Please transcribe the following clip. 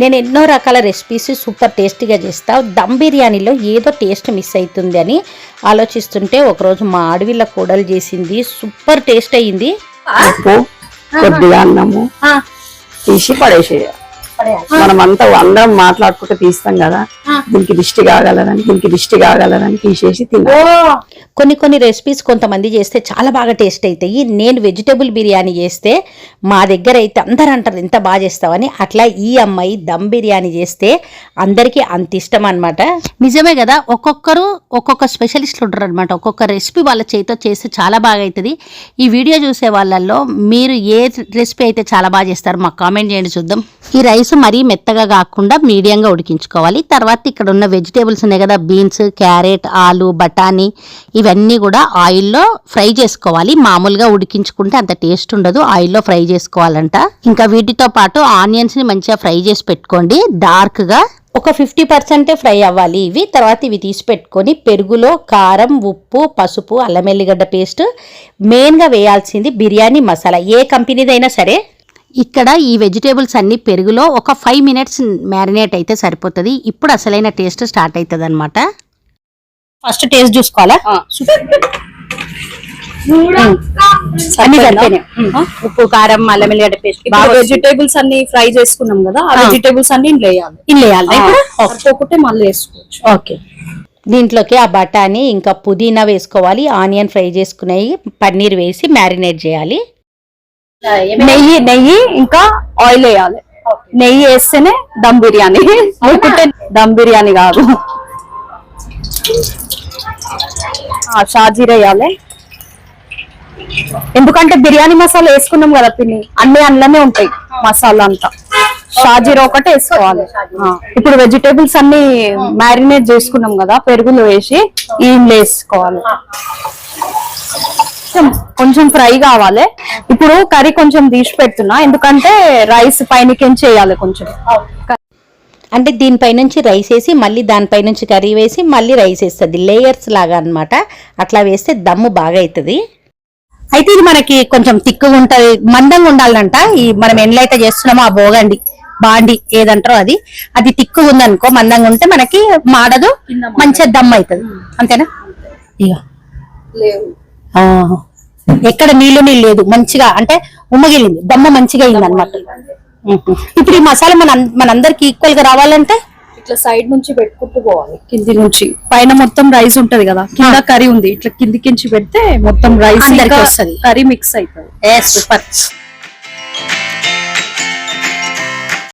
నేను ఎన్నో రకాల రెసిపీస్ సూపర్ టేస్టీగా చేస్తా. దమ్ బిర్యానీలో ఏదో టేస్ట్ మిస్ అవుతుంది అని ఆలోచిస్తుంటే ఒకరోజు మా ఆడవిళ్ళ కోడలు చేసింది, సూపర్ టేస్ట్ అయ్యింది. కొద్దిగా అన్నము తీసి పడేసేయాలి. మనం అందరం మాట్లాడుకుంటూ తీస్తాం కదా, దీనికి దిష్టి కాగలదని తీసేసి తిన్నాం. కొన్ని రెసిపీస్ కొంతమంది చేస్తే చాలా బాగా టేస్ట్ అవుతాయి. నేను వెజిటేబుల్ బిర్యానీ చేస్తే మా దగ్గర అయితే అందరూ అంటారు ఎంత బాగా చేస్తావని. అట్లా ఈ అమ్మాయి దమ్ బిర్యానీ చేస్తే అందరికీ అంత ఇష్టం అనమాట. నిజమే కదా, ఒక్కొక్కరు ఒక్కొక్క స్పెషలిస్ట్లు ఉంటారు అనమాట. ఒక్కొక్క రెసిపీ వాళ్ళ చేతితో చేస్తే చాలా బాగా అవుతుంది. ఈ వీడియో చూసే వాళ్ళల్లో మీరు ఏ రెసిపీ అయితే చాలా బాగా చేస్తారు మాకు కామెంట్ చేయండి చూద్దాం. ఈ రైస్ మరీ మెత్తగా కాకుండా మీడియంగా ఉడికించుకోవాలి. తర్వాత ఇక్కడ ఉన్న వెజిటేబుల్స్ ఉన్నాయి కదా, బీన్స్, క్యారెట్, ఆలు, బఠానీ, ఇవన్నీ కూడా ఆయిల్లో ఫ్రై చేసుకోవాలి. మామూలుగా ఉడికించుకుంటే అంత టేస్ట్ ఉండదు, ఆయిల్లో ఫ్రై చేసుకోవాలంట. ఇంకా వీటితో పాటు ఆనియన్స్ ని మంచిగా ఫ్రై చేసి పెట్టుకోండి. డార్క్ గా ఒక 50% ఫ్రై అవ్వాలి ఇవి. తర్వాత ఇవి తీసి పెట్టుకొని పెరుగులో కారం, ఉప్పు, పసుపు, అల్లం ఎల్లిగడ్డ పేస్ట్, మెయిన్గా వేయాల్సింది బిర్యానీ మసాలా, ఏ కంపెనీదైనా సరే. ఇక్కడ ఈ వెజిటేబుల్స్ అన్ని పెరుగులో ఒక 5 minutes మ్యారినేట్ అయితే సరిపోతుంది. ఇప్పుడు అసలైన టేస్ట్ స్టార్ట్ అవుతుంది అనమాట. ఫస్ట్ టేస్ట్ చూసుకోవాలా? అన్ని సరిపోయినాయి. ఉప్పు, కారం, అల్లం ఎల్లిగడ్డ పేస్ట్. వెజిటేబుల్స్ అన్ని ఫ్రై చేసుకున్నాం కదా, ఆ వెజిటేబుల్స్ అన్ని ఇంట్లో వేయాలి. ఒక్కొక్కటి మళ్ళీ వేసుకోవచ్చు. ఓకే, దీంట్లోకి ఆ బఠానీ ఇంకా పుదీనా వేసుకోవాలి. ఆనియన్ ఫ్రై చేసుకునేవి, పన్నీర్ వేసి మ్యారినేట్ చేయాలి. నెయ్యి ఇంకా ఆయిల్ వేయాలి. నెయ్యి వేస్తేనే దమ్ బిర్యానీ, లేకుంటే దమ్ బిర్యానీ కాదు. షాజీరా వేయాలి, ఎందుకంటే బిర్యానీ మసాలా వేసుకున్నాం కదా పిన్ని, అన్ని అందులోనే ఉంటాయి మసాలా అంతా. షాజీరా ఒకటి వేసుకోవాలి. ఇప్పుడు వెజిటేబుల్స్ అన్ని మ్యారినేట్ చేసుకున్నాం కదా, పెరుగులో వేసి ఇందులో వేసుకోవాలి. కొంచెం ఫ్రై కావాలి. ఇప్పుడు కర్రీ కొంచెం తీసి పెడుతున్నా, ఎందుకంటే రైస్ పైనకేం చేయాలి కొంచెం. అంటే దీనిపై నుంచి రైస్ వేసి మళ్ళీ దానిపై నుంచి కర్రీ వేసి మళ్ళీ రైస్ వేస్తుంది, లేయర్స్ లాగా అనమాట. అట్లా వేస్తే దమ్ము బాగా అవుతుంది. అయితే ఇది మనకి కొంచెం తిక్కుగా ఉంటది, మందంగా ఉండాలంట. ఈ మనం ఎన్లైతే చేస్తున్నామో ఆ బోగండి బాండి ఏదంటారో అది తిక్కుగా ఉందనుకో, మందంగా ఉంటే మనకి మాడదు, మంచిగా దమ్ అవుతుంది. అంతేనా? ఇక ఎక్కడ నీళ్లు లేదు, మంచిగా అంటే ఉమ్మగిలింది, దమ్మ మంచిగా అయింది అనమాట. ఇప్పుడు ఈ మసాలా మనందరికి ఈక్వల్ గా రావాలంటే ఇట్లా సైడ్ నుంచి పెట్టుకుంటూ పోవాలి. కింది నుంచి పైన మొత్తం రైస్ ఉంటది కదా, కింద కర్రీ ఉంది, ఇట్లా కిందికించి పెడితే మొత్తం రైస్ వస్తుంది, కర్రీ మిక్స్ అవుతుంది. సూపర్.